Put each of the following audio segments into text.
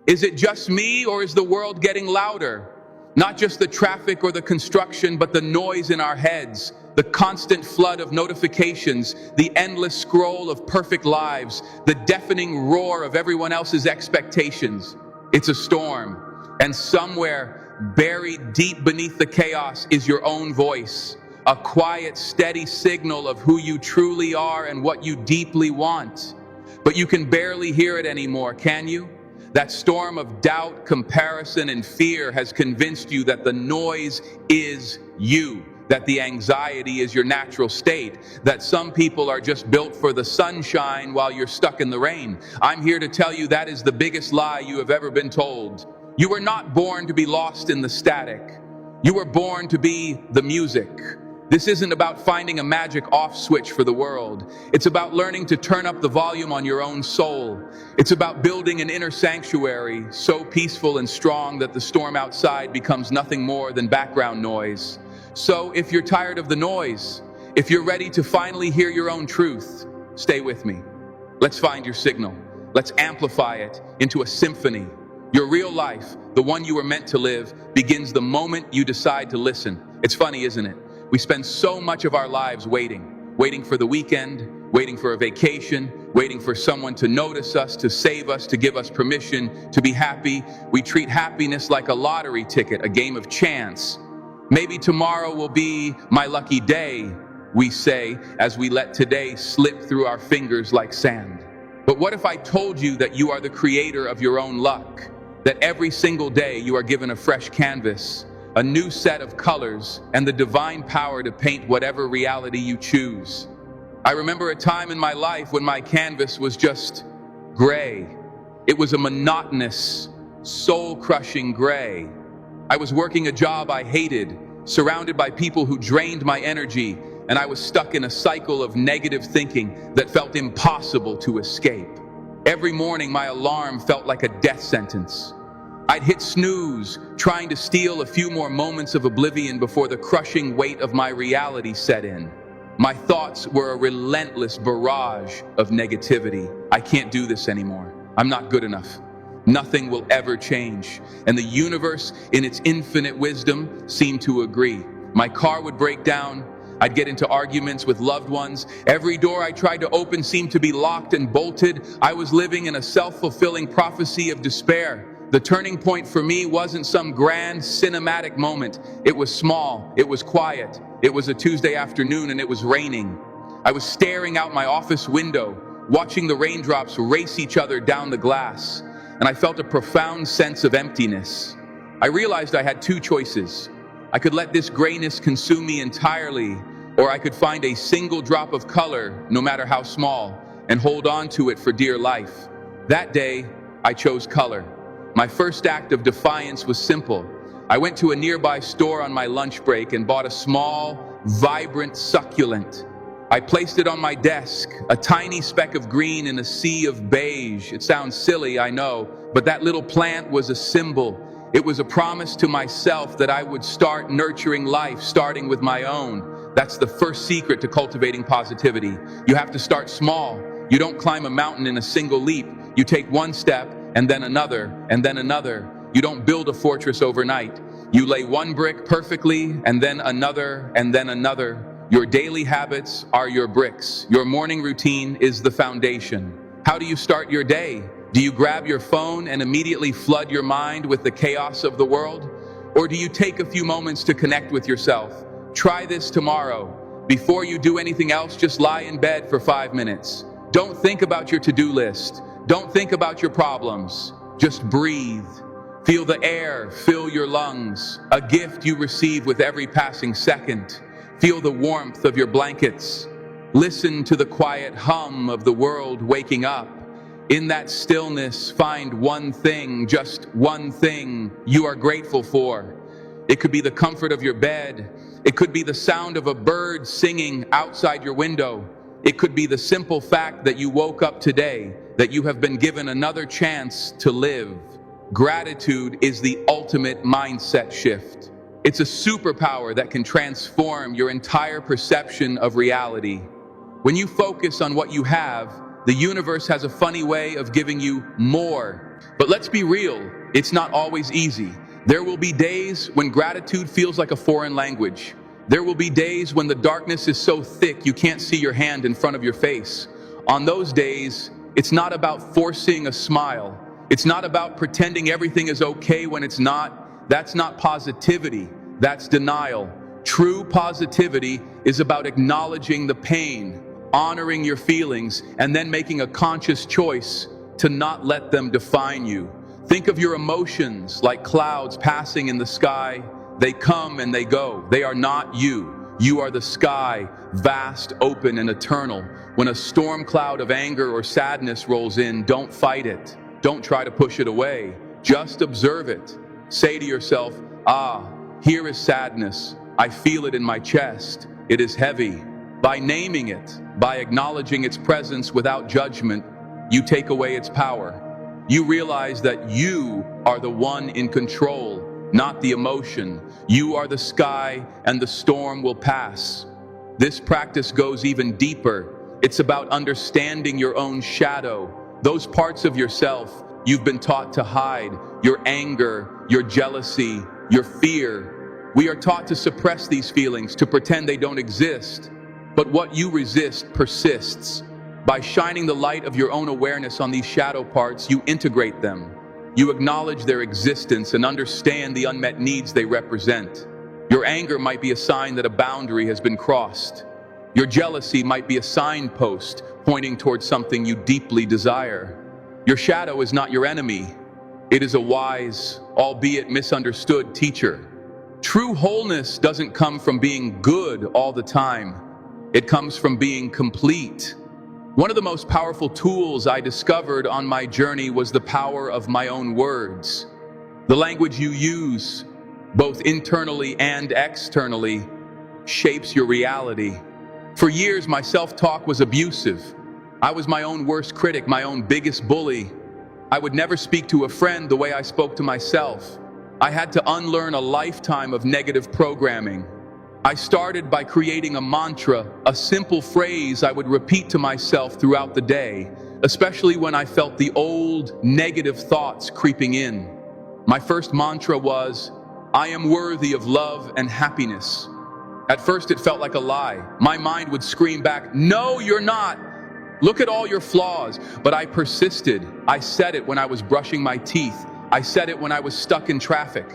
Is it just me, or is the world getting louder? Not just the traffic or the construction, but the noise in our heads, the constant flood of notifications, the endless scroll of perfect lives, the deafening roar of everyone else's expectations. It's a storm, and somewhere buried deep beneath the chaos is your own voice, a quiet, steady signal of who you truly are and what you deeply want. But you can barely hear it anymore, can you? That storm of doubt, comparison, and fear has convinced you that the noise is you, that the anxiety is your natural state, that some people are just built for the sunshine while you're stuck in the rain. I'm here to tell you that is the biggest lie you have ever been told. You were not born to be lost in the static. You were born to be the music. This isn't about finding a magic off switch for the world. It's about learning to turn up the volume on your own soul. It's about building an inner sanctuary so peaceful and strong that the storm outside becomes nothing more than background noise. So if you're tired of the noise, if you're ready to finally hear your own truth, stay with me. Let's find your signal. Let's amplify it into a symphony. Your real life, the one you were meant to live, begins the moment you decide to listen. It's funny, isn't it? We spend so much of our lives waiting for the weekend, waiting for a vacation, waiting for someone to notice us, to save us, to give us permission to be happy. We treat happiness like a lottery ticket, a game of chance. Maybe tomorrow will be my lucky day, we say, as we let today slip through our fingers like sand. But what if I told you that you are the creator of your own luck, that every single day you are given a fresh canvas, a new set of colors, and the divine power to paint whatever reality you choose? I remember a time in my life when my canvas was just gray. It was a monotonous, soul-crushing gray. I was working a job I hated, surrounded by people who drained my energy, and I was stuck in a cycle of negative thinking that felt impossible to escape. Every morning, my alarm felt like a death sentence. I'd hit snooze, trying to steal a few more moments of oblivion before the crushing weight of my reality set in. My thoughts were a relentless barrage of negativity. I can't do this anymore. I'm not good enough. Nothing will ever change. And the universe, in its infinite wisdom, seemed to agree. My car would break down. I'd get into arguments with loved ones. Every door I tried to open seemed to be locked and bolted. I was living in a self-fulfilling prophecy of despair. The turning point for me wasn't some grand cinematic moment. It was small, it was quiet. It was a Tuesday afternoon and it was raining. I was staring out my office window, watching the raindrops race each other down the glass, and I felt a profound sense of emptiness. I realized I had two choices. I could let this grayness consume me entirely, or I could find a single drop of color, no matter how small, and hold on to it for dear life. That day, I chose color. My first act of defiance was simple. I went to a nearby store on my lunch break and bought a small, vibrant succulent. I placed it on my desk, a tiny speck of green in a sea of beige. It sounds silly, I know, but that little plant was a symbol. It was a promise to myself that I would start nurturing life, starting with my own. That's the first secret to cultivating positivity. You have to start small. You don't climb a mountain in a single leap. You take one step, and then another, and then another. You don't build a fortress overnight. You lay one brick perfectly, and then another, and then another. Your daily habits are your bricks. Your morning routine is the foundation. How do you start your day? Do you grab your phone and immediately flood your mind with the chaos of the world? Or do you take a few moments to connect with yourself? Try this tomorrow. Before you do anything else, just lie in bed for 5 minutes. Don't think about your to-do list. Don't think about your problems. Just breathe. Feel the air fill your lungs, a gift you receive with every passing second. Feel the warmth of your blankets. Listen to the quiet hum of the world waking up. In that stillness, find one thing, just one thing you are grateful for. It could be the comfort of your bed. It could be the sound of a bird singing outside your window. It could be the simple fact that you woke up today, that you have been given another chance to live. Gratitude is the ultimate mindset shift. It's a superpower that can transform your entire perception of reality. When you focus on what you have, The universe has a funny way of giving you more. But let's be real, it's not always easy. There will be days when gratitude feels like a foreign language. There will be days when the darkness is so thick you can't see your hand in front of your face. On those days, it's not about forcing a smile. It's not about pretending everything is okay when it's not. That's not positivity. That's denial. True positivity is about acknowledging the pain, honoring your feelings, and then making a conscious choice to not let them define you. Think of your emotions like clouds passing in the sky. They come and they go. They are not you. You are the sky, vast, open, and eternal. When a storm cloud of anger or sadness rolls in, don't fight it. Don't try to push it away. Just observe it. Say to yourself, here is sadness. I feel it in my chest. It is heavy. By naming it, by acknowledging its presence without judgment, you take away its power. You realize that you are the one in control, not the emotion. You are the sky, and the storm will pass. This practice goes even deeper. It's about understanding your own shadow, those parts of yourself you've been taught to hide, your anger, your jealousy, your fear. We are taught to suppress these feelings, to pretend they don't exist. But what you resist persists. By shining the light of your own awareness on these shadow parts, you integrate them. You acknowledge their existence and understand the unmet needs they represent. Your anger might be a sign that a boundary has been crossed. Your jealousy might be a signpost pointing towards something you deeply desire. Your shadow is not your enemy. It is a wise, albeit misunderstood teacher. True wholeness doesn't come from being good all the time. It comes from being complete. One of the most powerful tools I discovered on my journey was the power of my own words. The language you use, both internally and externally, shapes your reality. For years, my self-talk was abusive. I was my own worst critic, my own biggest bully. I would never speak to a friend the way I spoke to myself. I had to unlearn a lifetime of negative programming. I started by creating a mantra, a simple phrase I would repeat to myself throughout the day, especially when I felt the old, negative thoughts creeping in. My first mantra was, I am worthy of love and happiness. At first it felt like a lie. My mind would scream back, no, you're not. Look at all your flaws. But I persisted. I said it when I was brushing my teeth. I said it when I was stuck in traffic.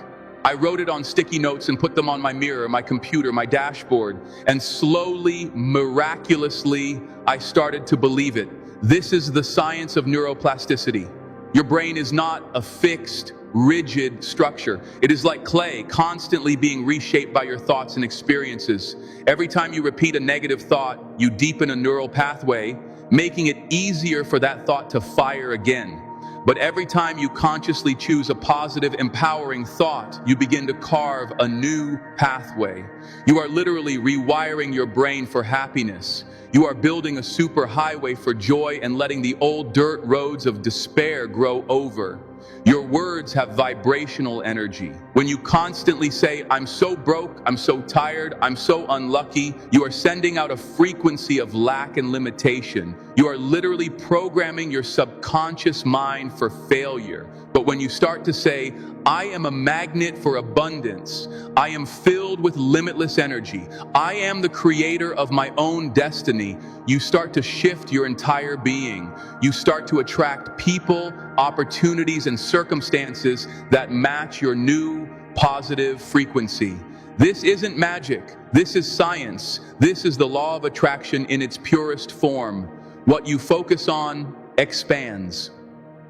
I wrote it on sticky notes and put them on my mirror, my computer, my dashboard. And slowly, miraculously, I started to believe it. This is the science of neuroplasticity. Your brain is not a fixed, rigid structure. It is like clay, constantly being reshaped by your thoughts and experiences. Every time you repeat a negative thought, you deepen a neural pathway, making it easier for that thought to fire again. But every time you consciously choose a positive, empowering thought, you begin to carve a new pathway. You are literally rewiring your brain for happiness. You are building a super highway for joy and letting the old dirt roads of despair grow over. Your words have vibrational energy. When you constantly say, I'm so broke, I'm so tired, I'm so unlucky, you are sending out a frequency of lack and limitation. You are literally programming your subconscious mind for failure. But when you start to say, I am a magnet for abundance, I am filled with limitless energy, I am the creator of my own destiny, you start to shift your entire being. You start to attract people, opportunities, and circumstances that match your new positive frequency. This isn't magic. This is science. This is the law of attraction in its purest form. What you focus on expands.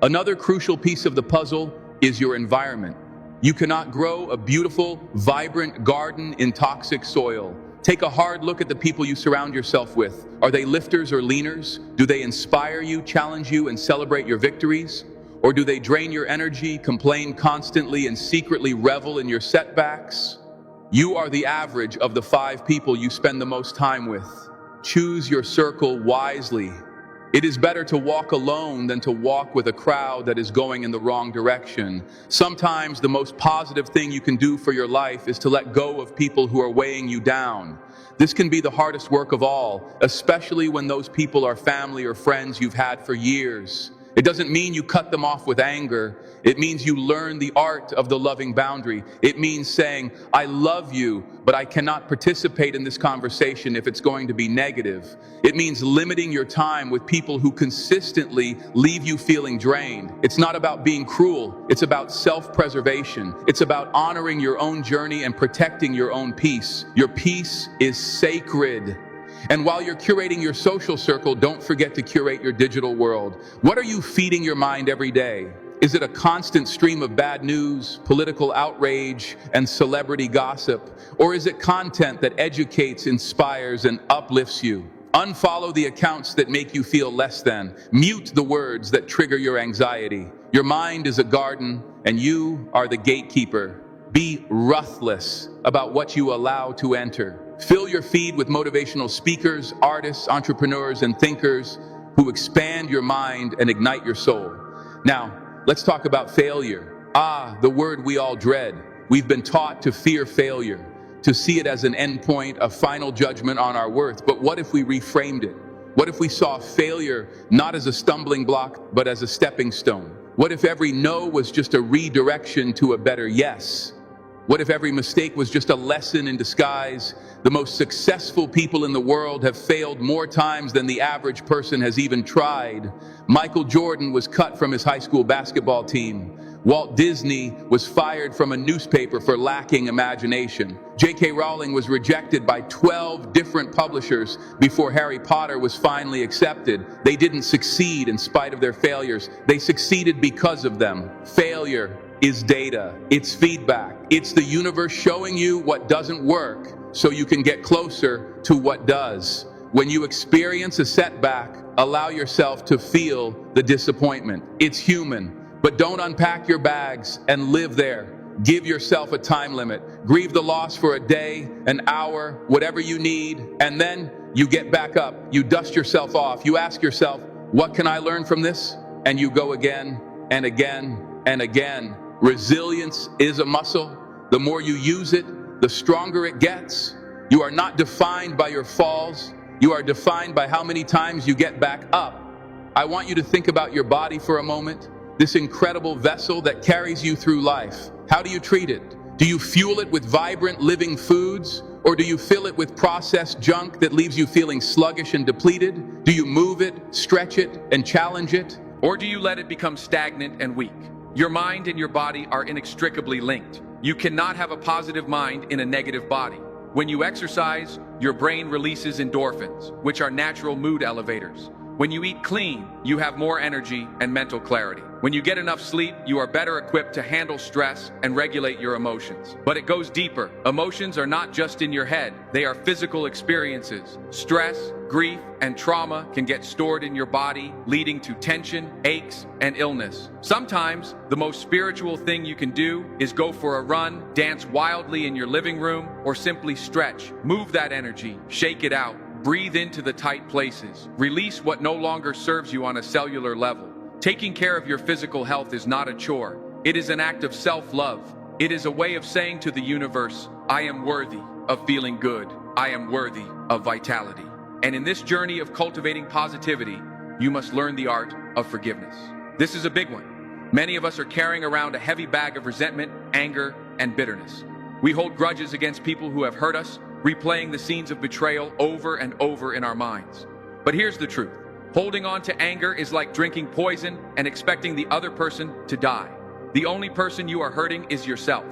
Another crucial piece of the puzzle is your environment. You cannot grow a beautiful, vibrant garden in toxic soil. Take a hard look at the people you surround yourself with. Are they lifters or leaners? Do they inspire you, challenge you, and celebrate your victories? Or do they drain your energy, complain constantly, and secretly revel in your setbacks? You are the average of the 5 people you spend the most time with. Choose your circle wisely. It is better to walk alone than to walk with a crowd that is going in the wrong direction. Sometimes the most positive thing you can do for your life is to let go of people who are weighing you down. This can be the hardest work of all, especially when those people are family or friends you've had for years. It doesn't mean you cut them off with anger. It means you learn the art of the loving boundary. It means saying, I love you, but I cannot participate in this conversation if it's going to be negative. It means limiting your time with people who consistently leave you feeling drained. It's not about being cruel. It's about self-preservation. It's about honoring your own journey and protecting your own peace. Your peace is sacred. And while you're curating your social circle, don't forget to curate your digital world. What are you feeding your mind every day? Is it a constant stream of bad news, political outrage, and celebrity gossip? Or is it content that educates, inspires, and uplifts you? Unfollow the accounts that make you feel less than. Mute the words that trigger your anxiety. Your mind is a garden, and you are the gatekeeper. Be ruthless about what you allow to enter. Fill your feed with motivational speakers, artists, entrepreneurs, and thinkers who expand your mind and ignite your soul. Now, let's talk about failure. The word we all dread. We've been taught to fear failure, to see it as an endpoint, a final judgment on our worth. But what if we reframed it? What if we saw failure not as a stumbling block, but as a stepping stone? What if every no was just a redirection to a better yes? What if every mistake was just a lesson in disguise? The most successful people in the world have failed more times than the average person has even tried. Michael Jordan was cut from his high school basketball team. Walt Disney was fired from a newspaper for lacking imagination. J.K. Rowling was rejected by 12 different publishers before Harry Potter was finally accepted. They didn't succeed in spite of their failures. They succeeded because of them. Failure is data. It's feedback. It's the universe showing you what doesn't work so you can get closer to what does. When you experience a setback, allow yourself to feel the disappointment. It's human, but don't unpack your bags and live there. Give yourself a time limit. Grieve the loss for a day, an hour, whatever you need, and then you get back up. You dust yourself off. You ask yourself, what can I learn from this? And you go again and again and again. Resilience is a muscle. The more you use it, the stronger it gets. You are not defined by your falls. You are defined by how many times you get back up. I want you to think about your body for a moment, this incredible vessel that carries you through life. How do you treat it? Do you fuel it with vibrant, living foods? Or do you fill it with processed junk that leaves you feeling sluggish and depleted? Do you move it, stretch it, and challenge it? Or do you let it become stagnant and weak? Your mind and your body are inextricably linked. You cannot have a positive mind in a negative body. When you exercise, your brain releases endorphins, which are natural mood elevators. When you eat clean, you have more energy and mental clarity. When you get enough sleep, you are better equipped to handle stress and regulate your emotions. But it goes deeper. Emotions are not just in your head. They are physical experiences. Stress, grief, and trauma can get stored in your body, leading to tension, aches, and illness. Sometimes, the most spiritual thing you can do is go for a run, dance wildly in your living room, or simply stretch. Move that energy, shake it out. Breathe into the tight places. Release what no longer serves you on a cellular level. Taking care of your physical health is not a chore. It is an act of self-love. It is a way of saying to the universe, I am worthy of feeling good. I am worthy of vitality. And in this journey of cultivating positivity, you must learn the art of forgiveness. This is a big one. Many of us are carrying around a heavy bag of resentment, anger, and bitterness. We hold grudges against people who have hurt us, replaying the scenes of betrayal over and over in our minds. But here's the truth. Holding on to anger is like drinking poison and expecting the other person to die. The only person you are hurting is yourself.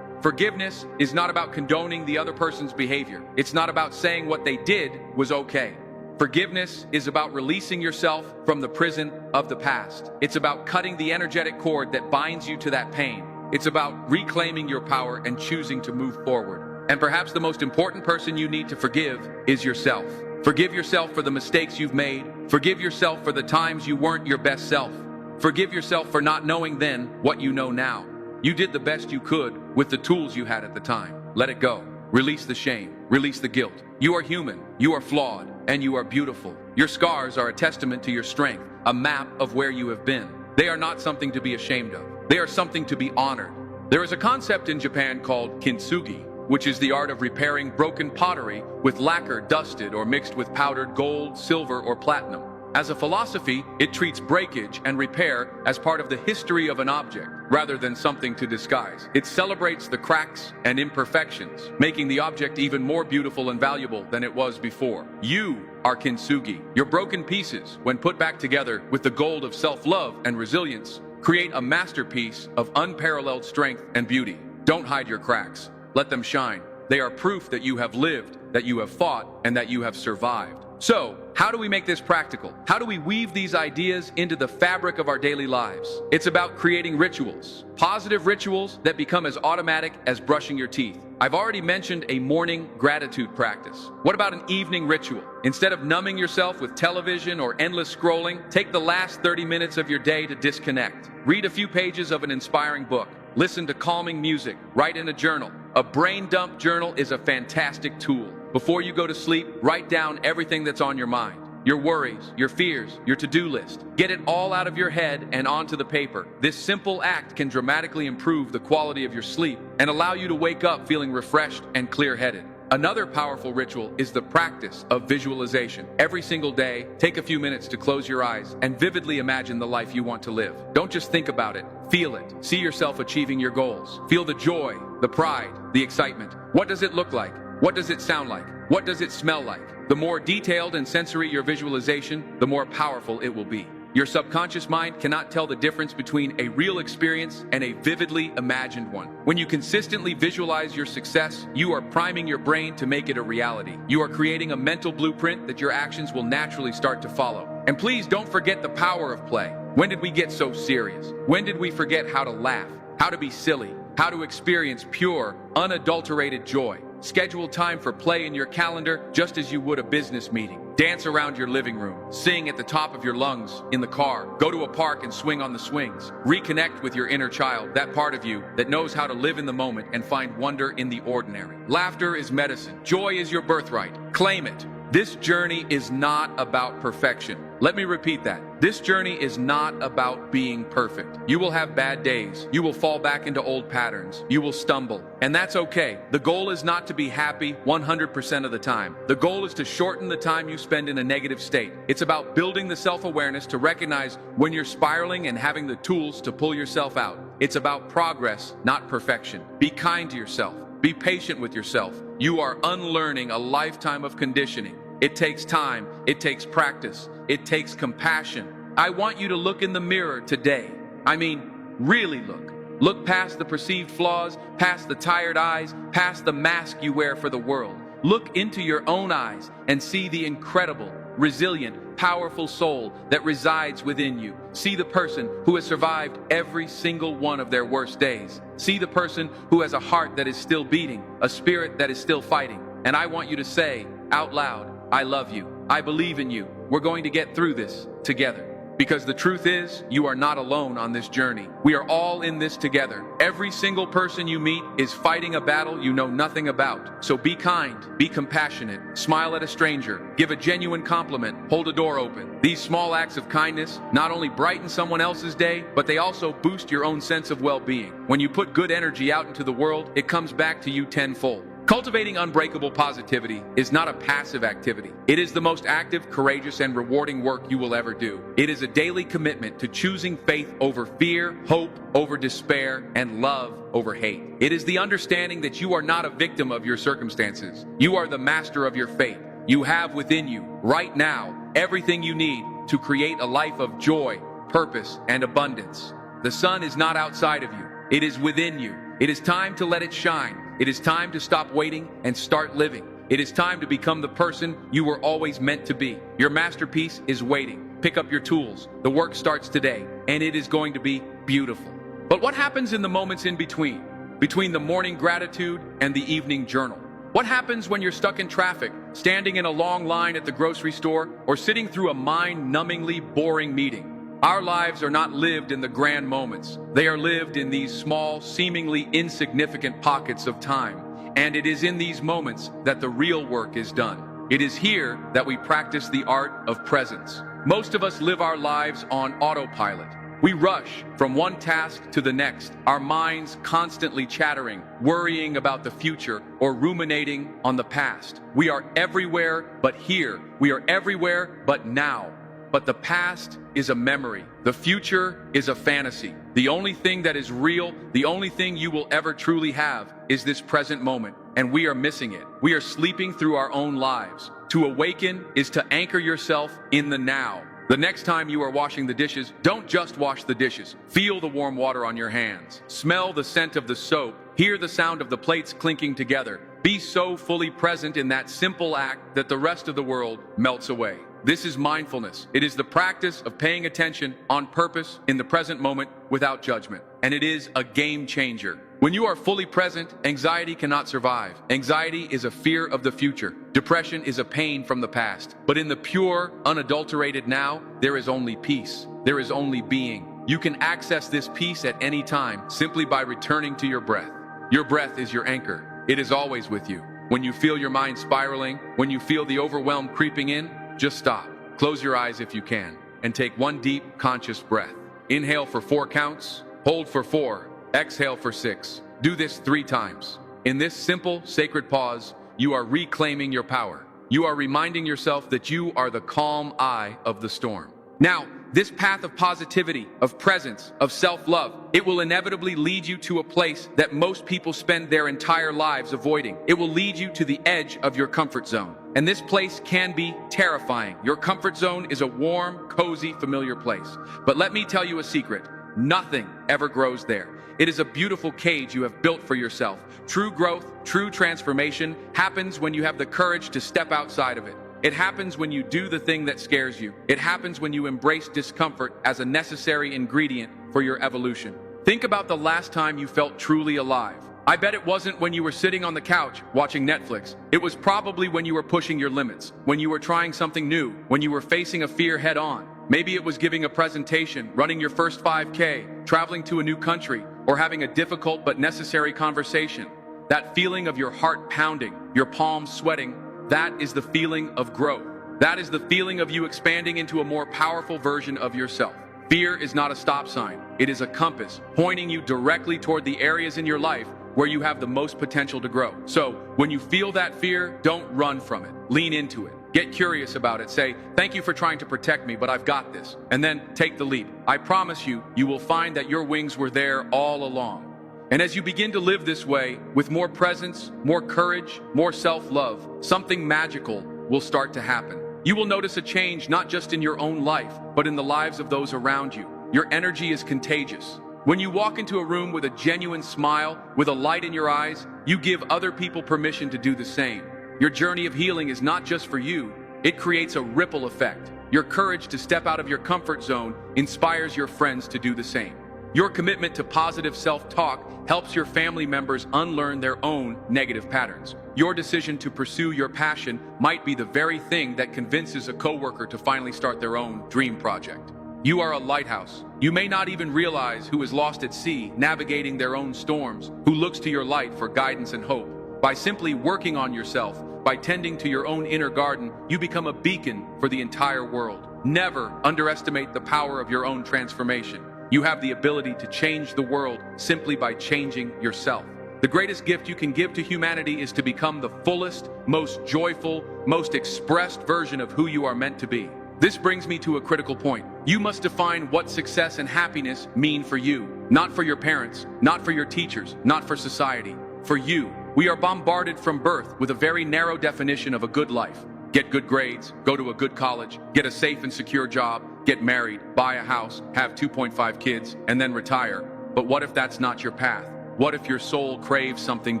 Forgiveness is not about condoning the other person's behavior. It's not about saying what they did was okay. Forgiveness is about releasing yourself from the prison of the past. It's about cutting the energetic cord that binds you to that pain. It's about reclaiming your power and choosing to move forward. And perhaps the most important person you need to forgive is yourself. Forgive yourself for the mistakes you've made. Forgive yourself for the times you weren't your best self. Forgive yourself for not knowing then what you know now. You did the best you could with the tools you had at the time. Let it go. Release the shame. Release the guilt. You are human. You are flawed. and you are beautiful. Your scars are a testament to your strength, a map of where you have been. They are not something to be ashamed of. They are something to be honored. There is a concept in Japan called kintsugi, which is the art of repairing broken pottery with lacquer dusted or mixed with powdered gold, silver, or platinum. As a philosophy, it treats breakage and repair as part of the history of an object, rather than something to disguise. It celebrates the cracks and imperfections, making the object even more beautiful and valuable than it was before. You are kintsugi. Your broken pieces, when put back together with the gold of self-love and resilience, create a masterpiece of unparalleled strength and beauty. Don't hide your cracks. Let them shine. They are proof that you have lived, that you have fought, and that you have survived. So, how do we make this practical? How do we weave these ideas into the fabric of our daily lives? It's about creating rituals, positive rituals that become as automatic as brushing your teeth. I've already mentioned a morning gratitude practice. What about an evening ritual? Instead of numbing yourself with television or endless scrolling, take the last 30 minutes of your day to disconnect. Read a few pages of an inspiring book. Listen to calming music. Write in a journal. A brain dump journal is a fantastic tool. Before you go to sleep, write down everything that's on your mind. Your worries, your fears, your to-do list. Get it all out of your head and onto the paper. This simple act can dramatically improve the quality of your sleep and allow you to wake up feeling refreshed and clear-headed. Another powerful ritual is the practice of visualization. Every single day, take a few minutes to close your eyes and vividly imagine the life you want to live. Don't just think about it, feel it. See yourself achieving your goals. Feel the joy, the pride, the excitement. What does it look like? What does it sound like? What does it smell like? The more detailed and sensory your visualization, the more powerful it will be. Your subconscious mind cannot tell the difference between a real experience and a vividly imagined one. When you consistently visualize your success, you are priming your brain to make it a reality. You are creating a mental blueprint that your actions will naturally start to follow. And please don't forget the power of play. When did we get so serious? When did we forget how to laugh, how to be silly, how to experience pure, unadulterated joy? Schedule time for play in your calendar just as you would a business meeting. Dance around your living room. Sing at the top of your lungs in the car. Go to a park and swing on the swings. Reconnect with your inner child, that part of you that knows how to live in the moment and find wonder in the ordinary. Laughter is medicine. Joy is your birthright. Claim it. This journey is not about perfection. Let me repeat that. This journey is not about being perfect. You will have bad days. You will fall back into old patterns. You will stumble. And that's okay. The goal is not to be happy 100% of the time. The goal is to shorten the time you spend in a negative state. It's about building the self-awareness to recognize when you're spiraling and having the tools to pull yourself out. It's about progress, not perfection. Be kind to yourself. Be patient with yourself. You are unlearning a lifetime of conditioning. It takes time. It takes practice. It takes compassion. I want you to look in the mirror today. I mean, really look. Look past the perceived flaws, past the tired eyes, past the mask you wear for the world. Look into your own eyes and see the incredible, resilient, powerful soul that resides within you. See the person who has survived every single one of their worst days. See the person who has a heart that is still beating, a spirit that is still fighting. And I want you to say out loud, I love you. I believe in you. We're going to get through this together. Because the truth is, you are not alone on this journey. We are all in this together. Every single person you meet is fighting a battle you know nothing about. So be kind, be compassionate, smile at a stranger, give a genuine compliment, hold a door open. These small acts of kindness not only brighten someone else's day, but they also boost your own sense of well-being. When you put good energy out into the world, it comes back to you tenfold. Cultivating unbreakable positivity is not a passive activity. It is the most active, courageous, and rewarding work you will ever do. It is a daily commitment to choosing faith over fear, hope over despair, and love over hate. It is the understanding that you are not a victim of your circumstances. You are the master of your fate. You have within you, right now, everything you need to create a life of joy, purpose, and abundance. The sun is not outside of you. It is within you. It is time to let it shine. It is time to stop waiting and start living. It is time to become the person you were always meant to be. Your masterpiece is waiting. Pick up your tools. The work starts today, and it is going to be beautiful. But what happens in the moments in between the morning gratitude and the evening journal? What happens when you're stuck in traffic, standing in a long line at the grocery store, or sitting through a mind-numbingly boring meeting? Our lives are not lived in the grand moments. They are lived in these small, seemingly insignificant pockets of time. And it is in these moments that the real work is done. It is here that we practice the art of presence. Most of us live our lives on autopilot. We rush from one task to the next, our minds constantly chattering, worrying about the future or ruminating on the past. We are everywhere but here. We are everywhere but now. But the past is a memory. The future is a fantasy. The only thing that is real, the only thing you will ever truly have, is this present moment. And we are missing it. We are sleeping through our own lives. To awaken is to anchor yourself in the now. The next time you are washing the dishes, don't just wash the dishes. Feel the warm water on your hands. Smell the scent of the soap. Hear the sound of the plates clinking together. Be so fully present in that simple act that the rest of the world melts away. This is mindfulness. It is the practice of paying attention on purpose in the present moment without judgment. And it is a game changer. When you are fully present, anxiety cannot survive. Anxiety is a fear of the future. Depression is a pain from the past. But in the pure, unadulterated now, there is only peace. There is only being. You can access this peace at any time simply by returning to your breath. Your breath is your anchor. It is always with you. When you feel your mind spiraling, when you feel the overwhelm creeping in, just stop. Close your eyes if you can, and take one deep, conscious breath. Inhale for 4 counts, hold for 4, exhale for 6. Do this 3 times. In this simple, sacred pause, you are reclaiming your power. You are reminding yourself that you are the calm eye of the storm. Now, this path of positivity, of presence, of self-love, it will inevitably lead you to a place that most people spend their entire lives avoiding. It will lead you to the edge of your comfort zone. And this place can be terrifying. Your comfort zone is a warm, cozy, familiar place. But let me tell you a secret. Nothing ever grows there. It is a beautiful cage you have built for yourself. True growth, true transformation happens when you have the courage to step outside of it. It happens when you do the thing that scares you. It happens when you embrace discomfort as a necessary ingredient for your evolution. Think about the last time you felt truly alive. I bet it wasn't when you were sitting on the couch watching Netflix. It was probably when you were pushing your limits, when you were trying something new, when you were facing a fear head on. Maybe it was giving a presentation, running your first 5K, traveling to a new country, or having a difficult but necessary conversation. That feeling of your heart pounding, your palms sweating, that is the feeling of growth. That is the feeling of you expanding into a more powerful version of yourself. Fear is not a stop sign. It is a compass, pointing you directly toward the areas in your life where you have the most potential to grow. So, when you feel that fear, don't run from it. Lean into it. Get curious about it. Say, thank you for trying to protect me, but I've got this. And then take the leap. I promise you, you will find that your wings were there all along. And as you begin to live this way, with more presence, more courage, more self-love, something magical will start to happen. You will notice a change not just in your own life, but in the lives of those around you. Your energy is contagious. When you walk into a room with a genuine smile, with a light in your eyes, you give other people permission to do the same. Your journey of healing is not just for you, it creates a ripple effect. Your courage to step out of your comfort zone inspires your friends to do the same. Your commitment to positive self-talk helps your family members unlearn their own negative patterns. Your decision to pursue your passion might be the very thing that convinces a coworker to finally start their own dream project. You are a lighthouse. You may not even realize who is lost at sea, navigating their own storms, who looks to your light for guidance and hope. By simply working on yourself, by tending to your own inner garden, you become a beacon for the entire world. Never underestimate the power of your own transformation. You have the ability to change the world simply by changing yourself. The greatest gift you can give to humanity is to become the fullest, most joyful, most expressed version of who you are meant to be. This brings me to a critical point. You must define what success and happiness mean for you. Not for your parents, not for your teachers, not for society. For you. We are bombarded from birth with a very narrow definition of a good life. Get good grades, go to a good college, get a safe and secure job, get married, buy a house, have 2.5 kids, and then retire. But what if that's not your path? What if your soul craves something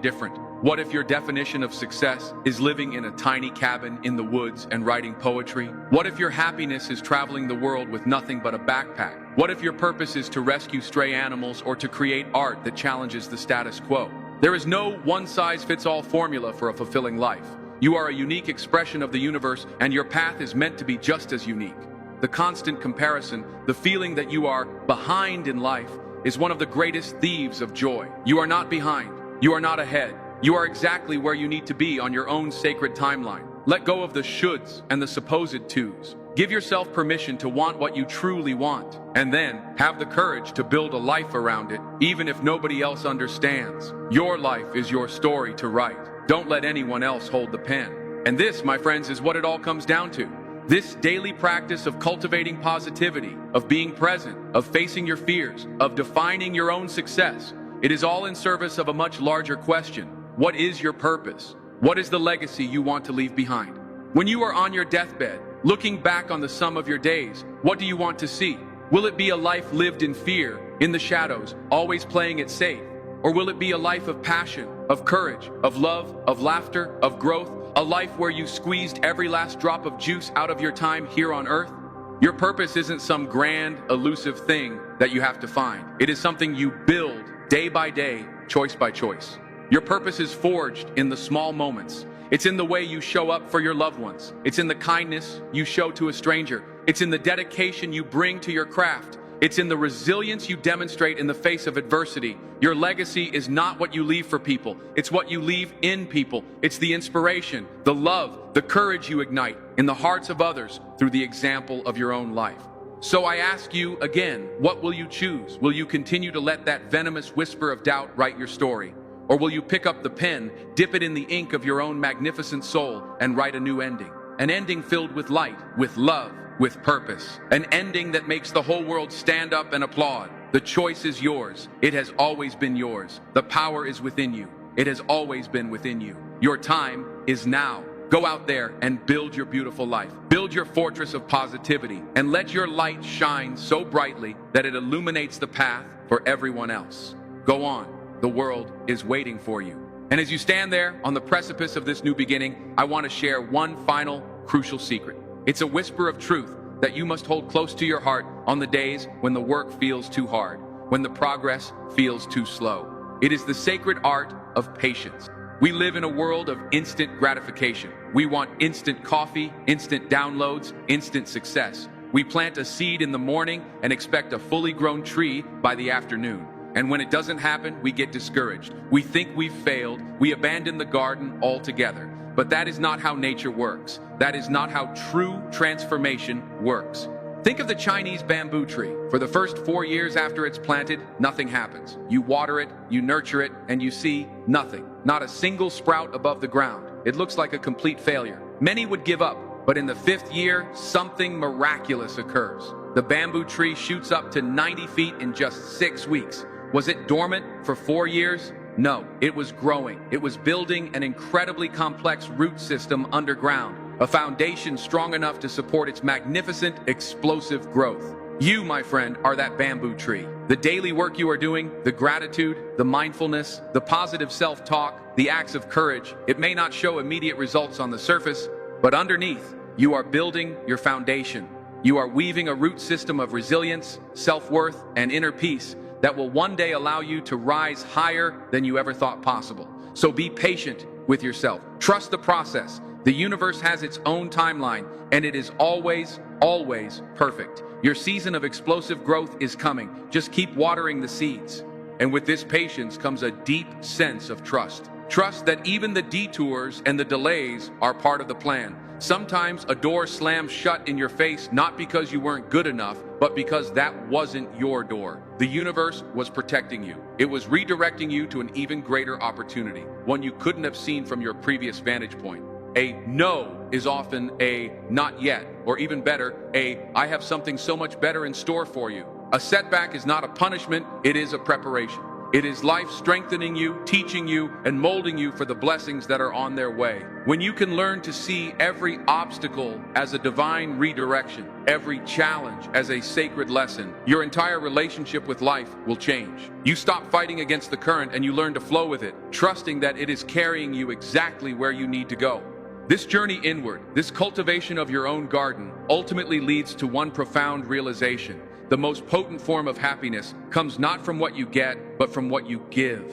different? What if your definition of success is living in a tiny cabin in the woods and writing poetry? What if your happiness is traveling the world with nothing but a backpack? What if your purpose is to rescue stray animals or to create art that challenges the status quo? There is no one-size-fits-all formula for a fulfilling life. You are a unique expression of the universe, and your path is meant to be just as unique. The constant comparison, the feeling that you are behind in life, is one of the greatest thieves of joy. You are not behind. You are not ahead. You are exactly where you need to be on your own sacred timeline. Let go of the shoulds and the supposed tos. Give yourself permission to want what you truly want, and then have the courage to build a life around it, even if nobody else understands. Your life is your story to write. Don't let anyone else hold the pen. And this, my friends, is what it all comes down to. This daily practice of cultivating positivity, of being present, of facing your fears, of defining your own success. It is all in service of a much larger question. What is your purpose? What is the legacy you want to leave behind? When you are on your deathbed, looking back on the sum of your days, what do you want to see? Will it be a life lived in fear, in the shadows, always playing it safe? Or will it be a life of passion, of courage, of love, of laughter, of growth, a life where you squeezed every last drop of juice out of your time here on earth? Your purpose isn't some grand, elusive thing that you have to find. It is something you build day by day, choice by choice. Your purpose is forged in the small moments. It's in the way you show up for your loved ones. It's in the kindness you show to a stranger. It's in the dedication you bring to your craft. It's in the resilience you demonstrate in the face of adversity. Your legacy is not what you leave for people. It's what you leave in people. It's the inspiration, the love, the courage you ignite in the hearts of others through the example of your own life. So I ask you again, what will you choose? Will you continue to let that venomous whisper of doubt write your story? Or will you pick up the pen, dip it in the ink of your own magnificent soul, and write a new ending? An ending filled with light, with love, with purpose. An ending that makes the whole world stand up and applaud. The choice is yours. It has always been yours. The power is within you. It has always been within you. Your time is now. Go out there and build your beautiful life. Build your fortress of positivity and let your light shine so brightly that it illuminates the path for everyone else. Go on. The world is waiting for you. And as you stand there on the precipice of this new beginning, I want to share one final crucial secret. It's a whisper of truth that you must hold close to your heart on the days when the work feels too hard, when the progress feels too slow. It is the sacred art of patience. We live in a world of instant gratification. We want instant coffee, instant downloads, instant success. We plant a seed in the morning and expect a fully grown tree by the afternoon. And when it doesn't happen, we get discouraged. We think we've failed. We abandon the garden altogether. But that is not how nature works. That is not how true transformation works. Think of the Chinese bamboo tree. For the first 4 years after it's planted, nothing happens. You water it, you nurture it, and you see nothing. Not a single sprout above the ground. It looks like a complete failure. Many would give up, but in the 5th year, something miraculous occurs. The bamboo tree shoots up to 90 feet in just 6 weeks. Was it dormant for 4 years? No, it was growing. It was building an incredibly complex root system underground, a foundation strong enough to support its magnificent, explosive growth. You, my friend, are that bamboo tree. The daily work you are doing, the gratitude, the mindfulness, the positive self-talk, the acts of courage, it may not show immediate results on the surface, but underneath, you are building your foundation. You are weaving a root system of resilience, self-worth, and inner peace that will one day allow you to rise higher than you ever thought possible. So be patient with yourself. Trust the process. The universe has its own timeline, and it is always, always perfect. Your season of explosive growth is coming. Just keep watering the seeds. And with this patience comes a deep sense of trust. Trust that even the detours and the delays are part of the plan. Sometimes a door slams shut in your face, not because you weren't good enough, but because that wasn't your door. The universe was protecting you. It was redirecting you to an even greater opportunity, one you couldn't have seen from your previous vantage point. A no is often a not yet, or even better, a I have something so much better in store for you. A setback is not a punishment, it is a preparation. It is life strengthening you, teaching you, and molding you for the blessings that are on their way. When you can learn to see every obstacle as a divine redirection, every challenge as a sacred lesson, your entire relationship with life will change. You stop fighting against the current and you learn to flow with it, trusting that it is carrying you exactly where you need to go. This journey inward, this cultivation of your own garden, ultimately leads to one profound realization. The most potent form of happiness comes not from what you get, but from what you give.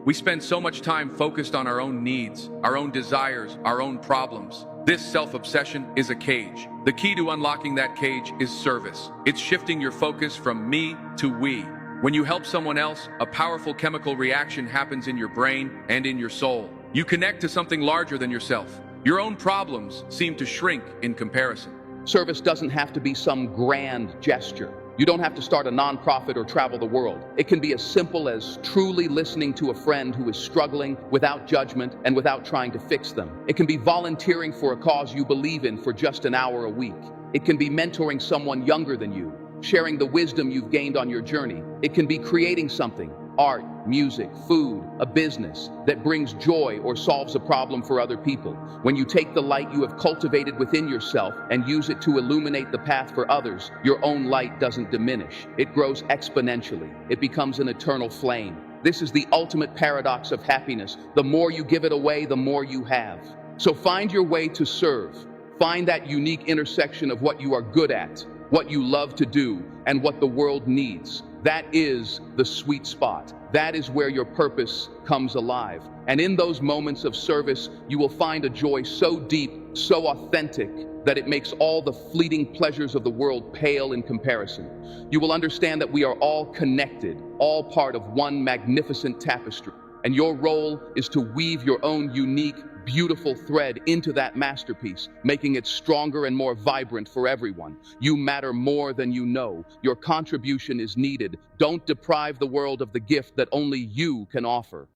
We spend so much time focused on our own needs, our own desires, our own problems. This self-obsession is a cage. The key to unlocking that cage is service. It's shifting your focus from me to we. When you help someone else, a powerful chemical reaction happens in your brain and in your soul. You connect to something larger than yourself. Your own problems seem to shrink in comparison. Service doesn't have to be some grand gesture. You don't have to start a nonprofit or travel the world. It can be as simple as truly listening to a friend who is struggling without judgment and without trying to fix them. It can be volunteering for a cause you believe in for just an hour a week. It can be mentoring someone younger than you, sharing the wisdom you've gained on your journey. It can be creating something, art, music, food, a business that brings joy or solves a problem for other people. When you take the light you have cultivated within yourself and use it to illuminate the path for others, your own light doesn't diminish. It grows exponentially. It becomes an eternal flame. This is the ultimate paradox of happiness. The more you give it away, the more you have. So find your way to serve. Find that unique intersection of what you are good at, what you love to do, and what the world needs. That is the sweet spot. That is where your purpose comes alive. And in those moments of service, you will find a joy so deep, so authentic, that it makes all the fleeting pleasures of the world pale in comparison. You will understand that we are all connected, all part of one magnificent tapestry. And your role is to weave your own unique, beautiful thread into that masterpiece, making it stronger and more vibrant for everyone. You matter more than you know. Your contribution is needed. Don't deprive the world of the gift that only you can offer.